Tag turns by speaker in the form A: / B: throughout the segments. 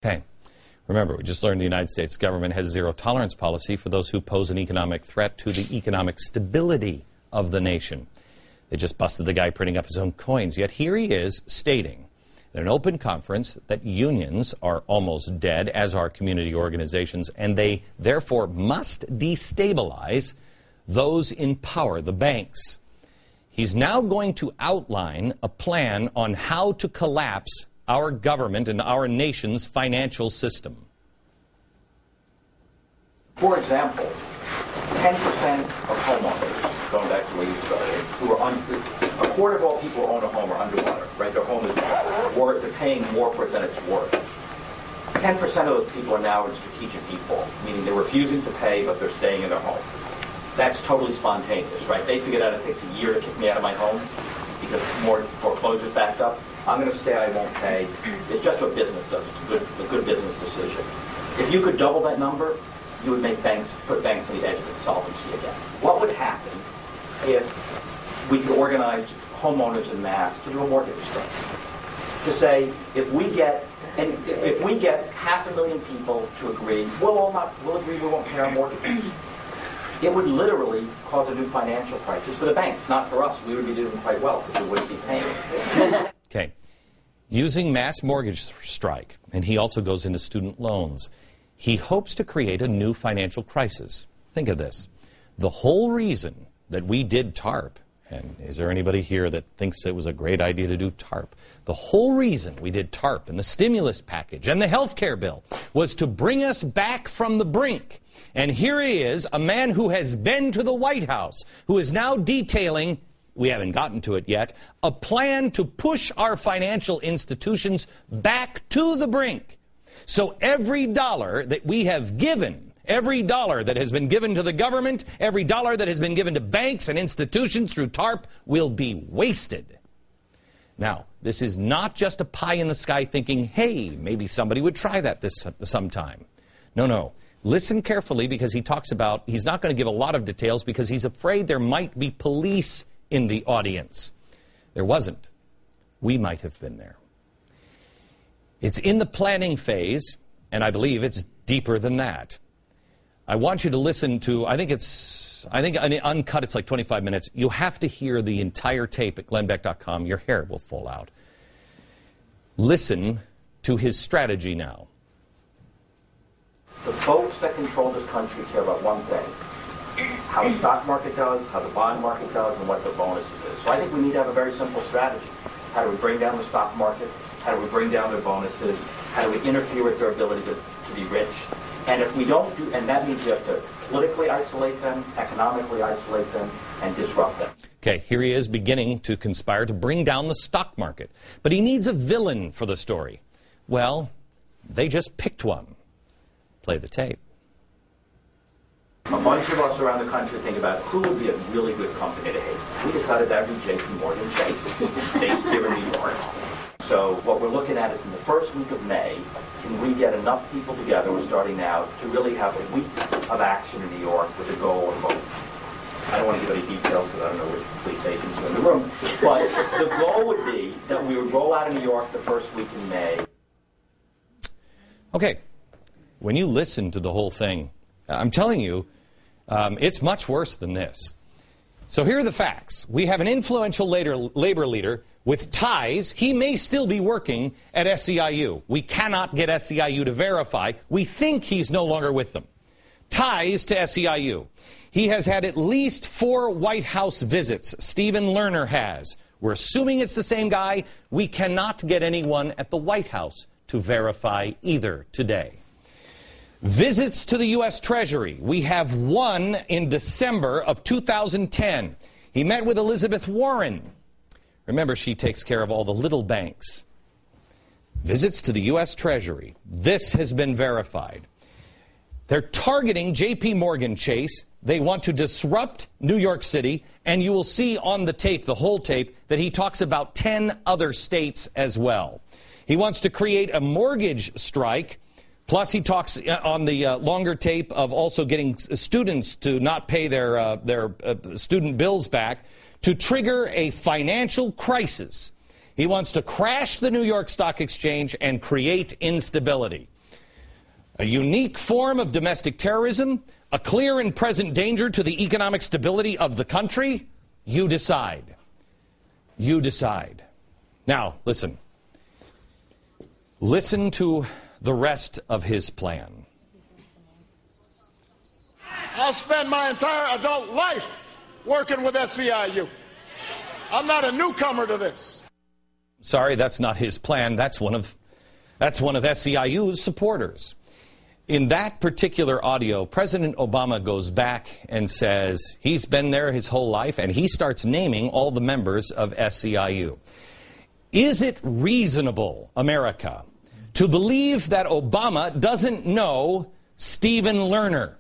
A: Okay. Remember, we just learned the United States government has zero-tolerance policy for those who pose an economic threat to the economic stability of the nation. They just busted the guy printing up his own coins. Yet here he is stating in an open conference that unions are almost dead, as are community organizations, and they therefore must destabilize those in power, the banks. He's now going to outline a plan on how to collapse our government and our nation's financial system.
B: For example, 10% of homeowners, going back to where you started, who are a quarter of all people who own a home are underwater, right? Their home is worth, they're paying more for it than it's worth. 10% of those people are now in strategic default, meaning they're refusing to pay, but they're staying in their home. That's totally spontaneous, right? They figured out it takes a year to kick me out of my home because more foreclosures backed up. I'm going to stay, I won't pay. It's just what business does. It's a good business decision. If you could double that number, you would put banks on the edge of insolvency again. What would happen if we could organize homeowners en masse to do a mortgage strike? To say, if we get 500,000 people to agree, we'll agree we won't pay our mortgages. It would literally cause a new financial crisis for the banks, not for us. We would be doing quite well because we wouldn't be paying.
A: Okay. Using mass mortgage strike, and he also goes into student loans, he hopes to create a new financial crisis. Think of this. The whole reason that we did TARP, and is there anybody here that thinks it was a great idea to do TARP? The whole reason we did TARP and the stimulus package and the health care bill was to bring us back from the brink. And here he is, a man who has been to the White House, who is now detailing, we haven't gotten to it yet, a plan to push our financial institutions back to the brink. So every dollar that we have given, every dollar that has been given to the government, every dollar that has been given to banks and institutions through TARP will be wasted. Now, this is not just a pie in the sky thinking, hey, maybe somebody would try that sometime. No. Listen carefully because he talks about, he's not going to give a lot of details because he's afraid there might be police in the audience. There wasn't. We might have been there. It's in the planning phase, and I believe it's deeper than that. I want you to listen to, I think uncut, it's like 25 minutes. You have to hear the entire tape at glennbeck.com. Your hair will fall out. Listen to his strategy now.
B: The folks that control this country care about one thing: how the stock market does, how the bond market does, and what the bonuses is. So I think we need to have a very simple strategy. How do we bring down the stock market? How do we bring down their bonuses? How do we interfere with their ability to be rich? And if we don't do, and that means we have to politically isolate them, economically isolate them, and disrupt them.
A: Okay, here he is beginning to conspire to bring down the stock market. But he needs a villain for the story. Well, they just picked one. Play the tape.
B: A bunch of us around the country think about who would be a really good company to hate. We decided that would be J.P. Morgan Chase, based here in New York. So what we're looking at is in the first week of May, can we get enough people together, we're starting now, to really have a week of action in New York with a goal of vote. I don't want to give any details because I don't know which police agents are in the room, but the goal would be that we would roll out in New York the first week in May.
A: Okay, when you listen to the whole thing, I'm telling you, it's much worse than this. So here are the facts. We have an influential labor leader with ties. He may still be working at SEIU. We cannot get SEIU to verify. We think he's no longer with them. Ties to SEIU. He has had at least 4 White House visits. Stephen Lerner has. We're assuming it's the same guy. We cannot get anyone at the White House to verify either today. Visits to the U.S. Treasury. We have one in December of 2010. He met with Elizabeth Warren. Remember, she takes care of all the little banks. Visits to the U.S. Treasury. This has been verified. They're targeting J.P. Morgan Chase. They want to disrupt New York City. And you will see on the tape, the whole tape, that he talks about 10 other states as well. He wants to create a mortgage strike. Plus, he talks on the longer tape of also getting students to not pay their student bills back to trigger a financial crisis. He wants to crash the New York Stock Exchange and create instability. A unique form of domestic terrorism, a clear and present danger to the economic stability of the country? You decide. You decide. Now, listen. Listen to the rest of his plan.
C: I spent my entire adult life working with SEIU. I'm not a newcomer to this.
A: Sorry, that's not his plan. That's one of SEIU's supporters. In that particular audio, President Obama goes back and says he's been there his whole life, and he starts naming all the members of SEIU. Is it reasonable, America, to believe that Obama doesn't know Stephen Lerner?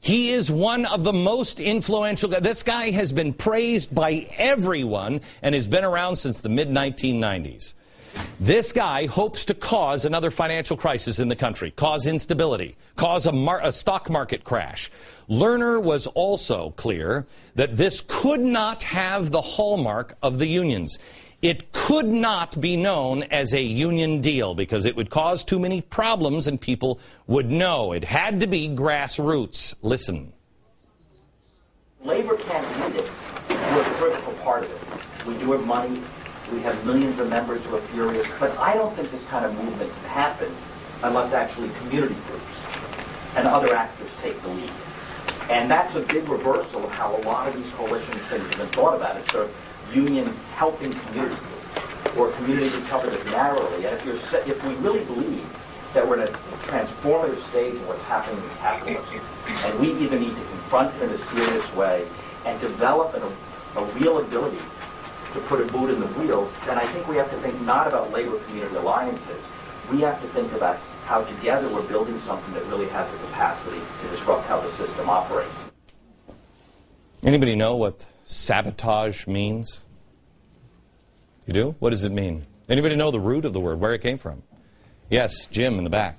A: He is one of the most influential guys. This guy has been praised by everyone and has been around since the mid-1990s. This guy hopes to cause another financial crisis in the country, cause instability, cause a stock market crash. Lerner was also clear that this could not have the hallmark of the unions. It could not be known as a union deal because it would cause too many problems and people would know. It had to be grassroots. Listen.
B: Labor can't lead it. We're a critical part of it. We do have money. We have millions of members who are furious. But I don't think this kind of movement can happen unless actually community groups and other actors take the lead. And that's a big reversal of how a lot of these coalition things have been thought about. It's sort of unions helping community groups, or communities who cover this narrowly. And if we really believe that we're in a transformative stage in what's happening in capitalism, and we either need to confront it in a serious way and develop a real ability to put a boot in the wheel, then I think we have to think not about labor community alliances. We have to think about how together we're building something that really has the capacity to disrupt how the system operates.
A: Anybody know what sabotage means? You do? What does it mean? Anybody know the root of the word, where it came from? Yes, Jim in the back.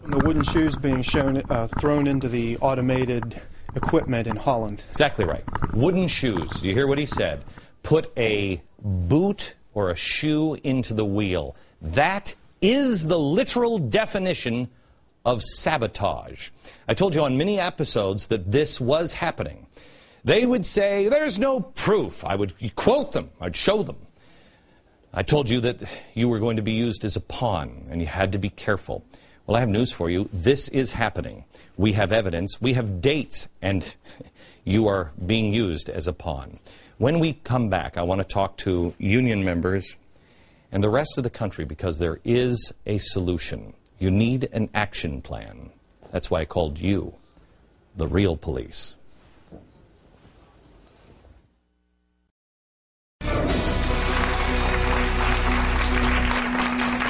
D: The wooden shoes being thrown into the automated equipment in Holland.
A: Exactly right. Wooden shoes. You hear what he said? Put a boot or a shoe into the wheel. That is the literal definition of sabotage. I told you on many episodes that this was happening. They would say, there's no proof. I would quote them. I'd show them. I told you that you were going to be used as a pawn, and you had to be careful. Well, I have news for you. This is happening. We have evidence. We have dates, and you are being used as a pawn. When we come back, I want to talk to union members and the rest of the country because there is a solution. You need an action plan. That's why I called you the real police.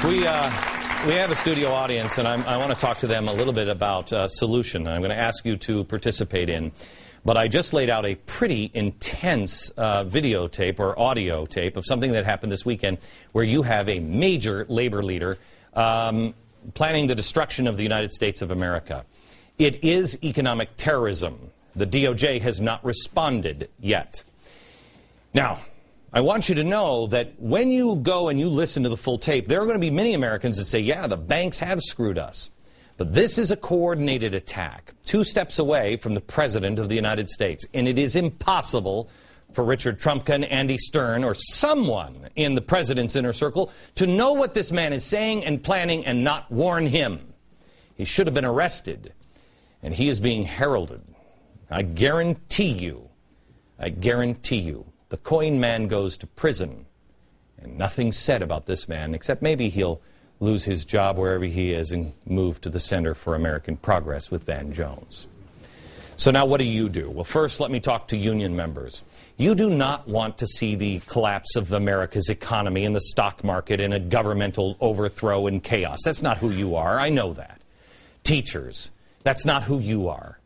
A: We have a studio audience, and I want to talk to them a little bit about a solution I'm going to ask you to participate in. But I just laid out a pretty intense videotape or audio tape of something that happened this weekend where you have a major labor leader planning the destruction of the United States of America. It is economic terrorism. The DOJ has not responded yet. Now, I want you to know that when you go and you listen to the full tape, there are going to be many Americans that say, yeah, the banks have screwed us. But this is a coordinated attack, 2 steps away from the President of the United States. And it is impossible for Richard Trumka and Andy Stern or someone in the President's inner circle to know what this man is saying and planning and not warn him. He should have been arrested. And he is being heralded. I guarantee you, the coin man goes to prison, and nothing's said about this man, except maybe he'll lose his job wherever he is and move to the Center for American Progress with Van Jones. So now what do you do? Well, first, let me talk to union members. You do not want to see the collapse of America's economy and the stock market and a governmental overthrow and chaos. That's not who you are. I know that. Teachers, that's not who you are.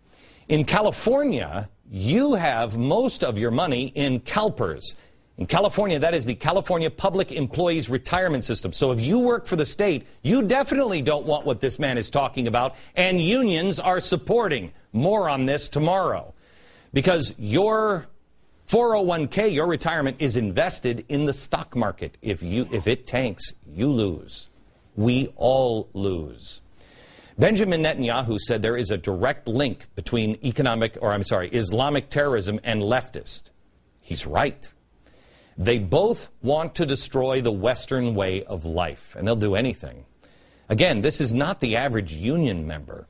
A: In California, you have most of your money in CalPERS. In California, that is the California Public Employees Retirement System. So if you work for the state, you definitely don't want what this man is talking about, and unions are supporting. More on this tomorrow. Because your 401k, your retirement, is invested in the stock market. If it tanks, you lose. We all lose. Benjamin Netanyahu said there is a direct link between Islamic terrorism and leftist. He's right. They both want to destroy the Western way of life, and they'll do anything. Again, this is not the average union member.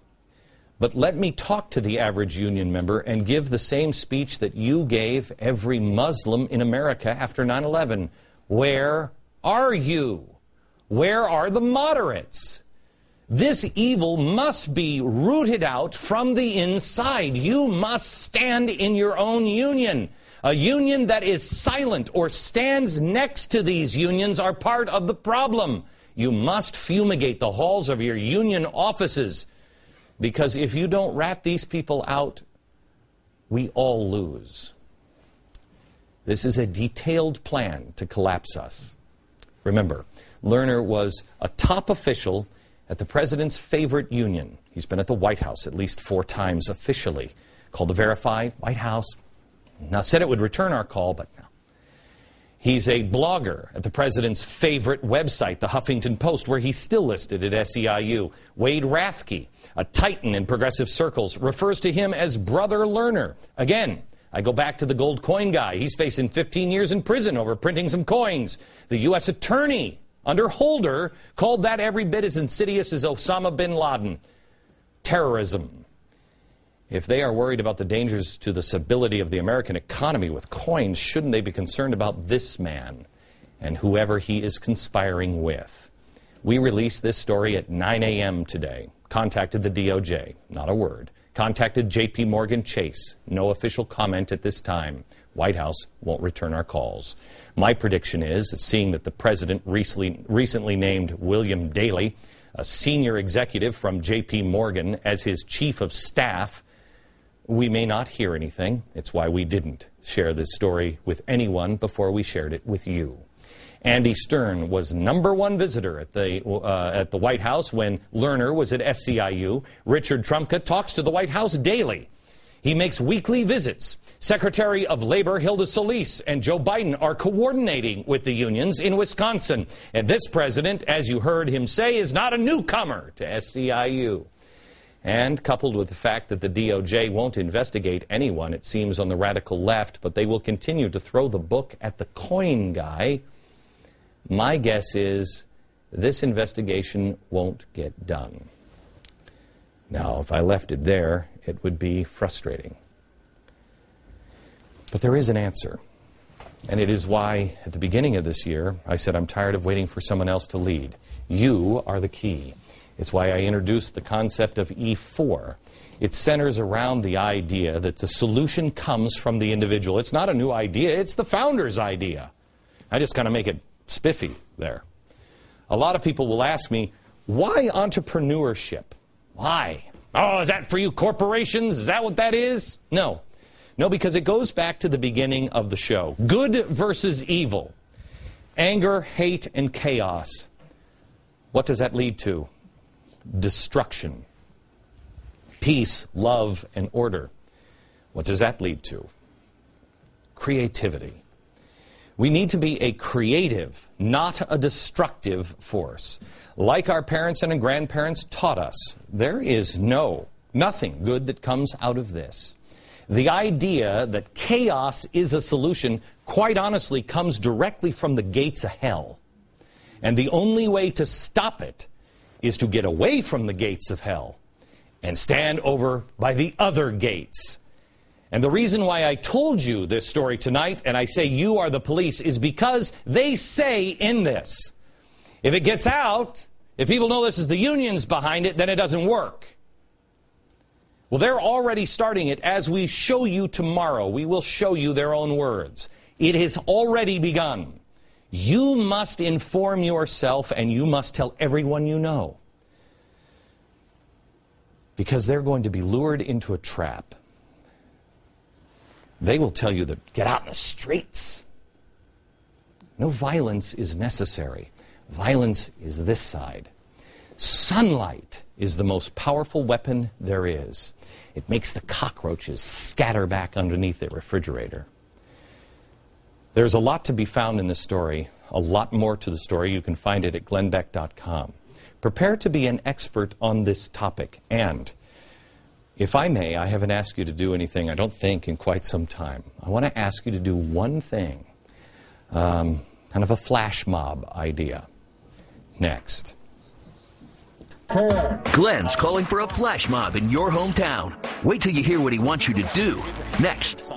A: But let me talk to the average union member and give the same speech that you gave every Muslim in America after 9/11. Where are you? Where are the moderates? This evil must be rooted out from the inside. You must stand in your own union. A union that is silent or stands next to these unions are part of the problem. You must fumigate the halls of your union offices, because if you don't rat these people out, we all lose. This is a detailed plan to collapse us. Remember, Lerner was a top official at the president's favorite union. He's been at the White House at least 4 times officially. Called to verify, White House. Now, said it would return our call, but no. He's a blogger at the president's favorite website, the Huffington Post, where he's still listed at SEIU. Wade Rathke, a titan in progressive circles, refers to him as Brother Lerner. Again, I go back to the gold coin guy. He's facing 15 years in prison over printing some coins. The U.S. attorney under Holder called that every bit as insidious as Osama bin Laden. Terrorism. If they are worried about the dangers to the stability of the American economy with coins, shouldn't they be concerned about this man and whoever he is conspiring with? We released this story at 9 a.m. today. Contacted the DOJ. Not a word. Contacted J.P. Morgan Chase. No official comment at this time. White House won't return our calls. My prediction is, seeing that the president recently named William Daley, a senior executive from J.P. Morgan, as his chief of staff, we may not hear anything. It's why we didn't share this story with anyone before we shared it with you. Andy Stern was #1 visitor at the White House when Lerner was at SEIU. Richard Trumka talks to the White House daily. He makes weekly visits. Secretary of Labor Hilda Solis and Joe Biden are coordinating with the unions in Wisconsin. And this president, as you heard him say, is not a newcomer to SEIU. And coupled with the fact that the DOJ won't investigate anyone, it seems, on the radical left, but they will continue to throw the book at the coin guy, my guess is this investigation won't get done. Now, if I left it there, it would be frustrating. But there is an answer. And it is why, at the beginning of this year, I said I'm tired of waiting for someone else to lead. You are the key. It's why I introduced the concept of E4. It centers around the idea that the solution comes from the individual. It's not a new idea. It's the founder's idea. I just kind of make it spiffy there. A lot of people will ask me, why entrepreneurship? Why? Oh, is that for you corporations? Is that what that is? No. No, because it goes back to the beginning of the show. Good versus evil. Anger, hate, and chaos. What does that lead to? Destruction. Peace, love, and order. What does that lead to? Creativity. We need to be a creative, not a destructive force. Like our parents and grandparents taught us, there is nothing good that comes out of this. The idea that chaos is a solution, quite honestly, comes directly from the gates of hell. And the only way to stop it is to get away from the gates of hell and stand over by the other gates. And the reason why I told you this story tonight, and I say you are the police, is because they say in this, if it gets out, if people know this is the unions behind it, then it doesn't work. Well, they're already starting it. As we show you tomorrow, we will show you their own words. It has already begun. You must inform yourself, and you must tell everyone you know. Because they're going to be lured into a trap. They will tell you that get out in the streets. No violence is necessary. Violence is this side. Sunlight is the most powerful weapon there is. It makes the cockroaches scatter back underneath the refrigerator. There's a lot to be found in this story, a lot more to the story. You can find it at glennbeck.com. Prepare to be an expert on this topic. And, if I may, I haven't asked you to do anything, I don't think, in quite some time. I want to ask you to do one thing, kind of a flash mob idea. Next.
E: Glenn's calling for a flash mob in your hometown. Wait till you hear what he wants you to do. Next.